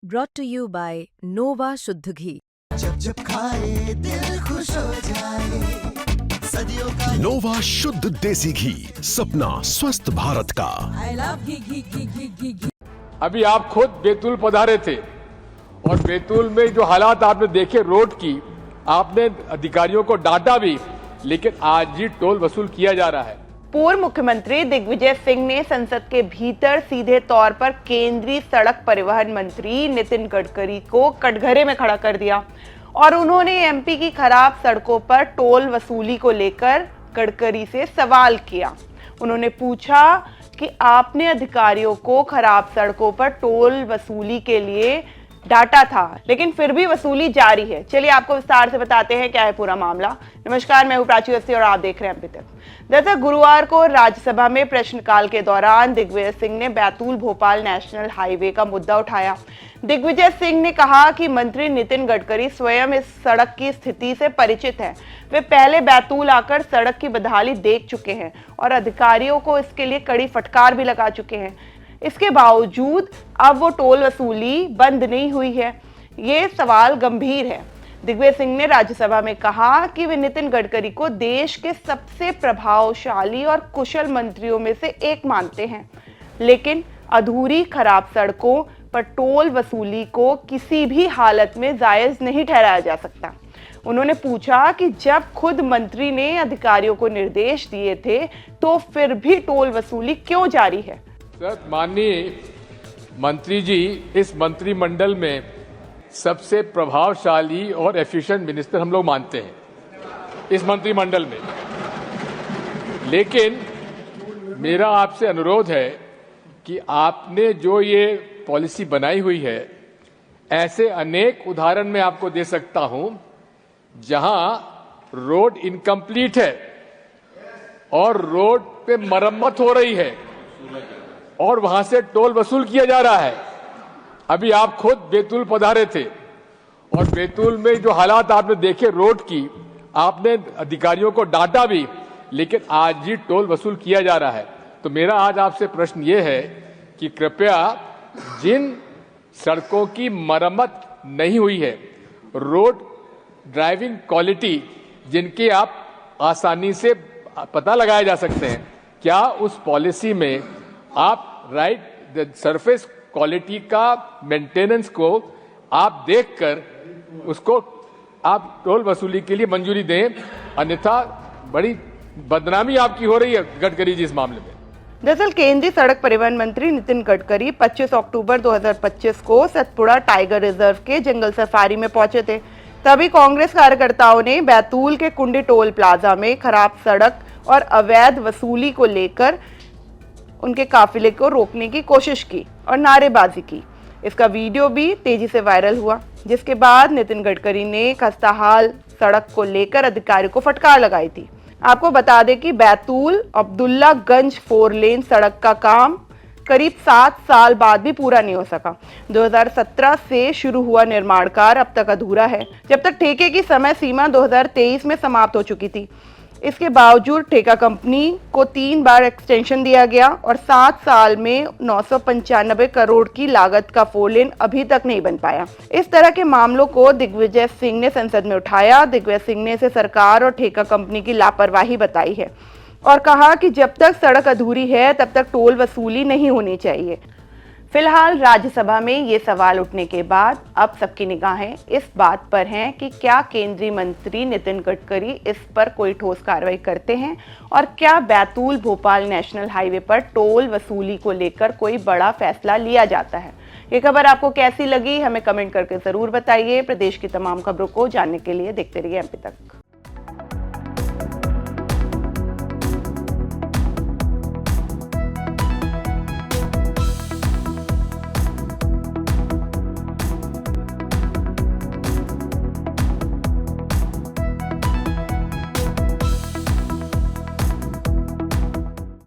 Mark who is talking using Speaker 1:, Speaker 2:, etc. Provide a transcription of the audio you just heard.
Speaker 1: brought to you by Nova शुद्ध घी।
Speaker 2: जब जब खाए दिल खुश हो जाए, सदियों का
Speaker 3: नोवा शुद्ध देसी घी, सपना स्वस्थ भारत का।
Speaker 4: I love घी।
Speaker 5: अभी आप खुद बैतूल पधारे थे और बैतूल में जो हालात आपने देखे रोड की, आपने अधिकारियों को डांटा भी, लेकिन आज ही टोल वसूल किया जा रहा है।
Speaker 6: पूर्व मुख्यमंत्री दिग्विजय सिंह ने संसद के भीतर सीधे तौर पर केंद्रीय सड़क परिवहन मंत्री नितिन गडकरी को कटघरे में खड़ा कर दिया और उन्होंने एमपी की खराब सड़कों पर टोल वसूली को लेकर गडकरी से सवाल किया। उन्होंने पूछा कि आपने अधिकारियों को खराब सड़कों पर टोल वसूली के लिए डाटा था, लेकिन फिर भी वसूली जारी है। चलिए आपको विस्तार से बताते हैं क्या है पूरा मामला। नमस्कार, मैं हूं प्राची अवस्थी और आप देख रहे हैं अभी तक। दरअसल गुरुवार को राज्यसभा में प्रश्नकाल के दौरान दिग्विजय सिंह ने बैतूल भोपाल नेशनल हाईवे का मुद्दा उठाया। दिग्विजय सिंह ने कहा कि मंत्री नितिन गडकरी स्वयं इस सड़क की स्थिति से परिचित हैं। वे पहले बैतूल आकर सड़क की बदहाली देख चुके हैं और अधिकारियों को इसके लिए कड़ी फटकार भी लगा चुके हैं। इसके बावजूद अब वो टोल वसूली बंद नहीं हुई है। ये सवाल गंभीर है। दिग्विजय सिंह ने राज्यसभा में कहा कि वे नितिन गडकरी को देश के सबसे प्रभावशाली और कुशल मंत्रियों में से एक मानते हैं, लेकिन अधूरी खराब सड़कों पर टोल वसूली को किसी भी हालत में जायज नहीं ठहराया जा सकता। उन्होंने पूछा कि जब खुद मंत्री ने अधिकारियों को निर्देश दिए थे तो फिर भी टोल वसूली क्यों जारी है।
Speaker 5: सर, माननीय मंत्री जी इस मंत्रिमंडल में सबसे प्रभावशाली और एफिशिएंट मिनिस्टर हम लोग मानते हैं इस मंत्रिमंडल में, लेकिन मेरा आपसे अनुरोध है कि आपने जो ये पॉलिसी बनाई हुई है, ऐसे अनेक उदाहरण मैं आपको दे सकता हूं जहां रोड इनकम्प्लीट है और रोड पे मरम्मत हो रही है और वहां से टोल वसूल किया जा रहा है। अभी आप खुद बैतूल पधारे थे और बैतूल में जो हालात आपने देखे रोड की, आपने अधिकारियों को डांटा भी, लेकिन आज ही टोल वसूल किया जा रहा है। तो मेरा आज आपसे प्रश्न ये है कि कृपया जिन सड़कों की मरम्मत नहीं हुई है, रोड ड्राइविंग क्वालिटी जिनके आप आसानी से पता लगाया जा सकते हैं, क्या उस पॉलिसी में आप राइट सरफेस क्वालिटी का मेंटेनेंस को आप देखकर उसको आप टोल वसूली के लिए मंजूरी दें, अन्यथा बड़ी बदनामी आपकी हो रही है गडकरी जी इस मामले में।
Speaker 6: दरअसल केंद्रीय सड़क परिवहन मंत्री नितिन गडकरी 25 अक्टूबर 2025 को सतपुड़ा टाइगर रिजर्व के जंगल सफारी में पहुंचे थे। तभी कांग्रेस कार्यकर्ताओं ने बैतूल के कुंडी टोल प्लाजा में खराब सड़क और अवैध वसूली को लेकर उनके काफिले को रोकने की कोशिश की और नारेबाजी की। इसका वीडियो भी तेजी से वायरल हुआ, जिसके बाद नितिन गडकरी ने खस्ताहाल सड़क को लेकर अधिकारियों को फटकार लगाई थी। आपको बता दें कि बैतूल अब्दुल्लागंज 4 लेन सड़क का काम करीब 7 साल बाद भी पूरा नहीं हो सका। 2017 से शुरू हुआ निर्माण कार्य अब तक अधूरा है, जब तक ठेके की समय सीमा 2023 में समाप्त हो चुकी थी। इसके बावजूद ठेका कंपनी को 3 बार एक्सटेंशन दिया गया और 7 साल में 995 करोड़ की लागत का 4 लेन अभी तक नहीं बन पाया। इस तरह के मामलों को दिग्विजय सिंह ने संसद में उठाया। दिग्विजय सिंह ने इसे सरकार और ठेका कंपनी की लापरवाही बताई है और कहा कि जब तक सड़क अधूरी है तब तक टोल वसूली नहीं होनी चाहिए। फिलहाल राज्यसभा में ये सवाल उठने के बाद अब सबकी निगाहें इस बात पर हैं कि क्या केंद्रीय मंत्री नितिन गडकरी इस पर कोई ठोस कार्रवाई करते हैं और क्या बैतूल भोपाल नेशनल हाईवे पर टोल वसूली को लेकर कोई बड़ा फैसला लिया जाता है। ये खबर आपको कैसी लगी, हमें कमेंट करके जरूर बताइए। प्रदेश की तमाम खबरों को जानने के लिए देखते रहिए एमपी तक।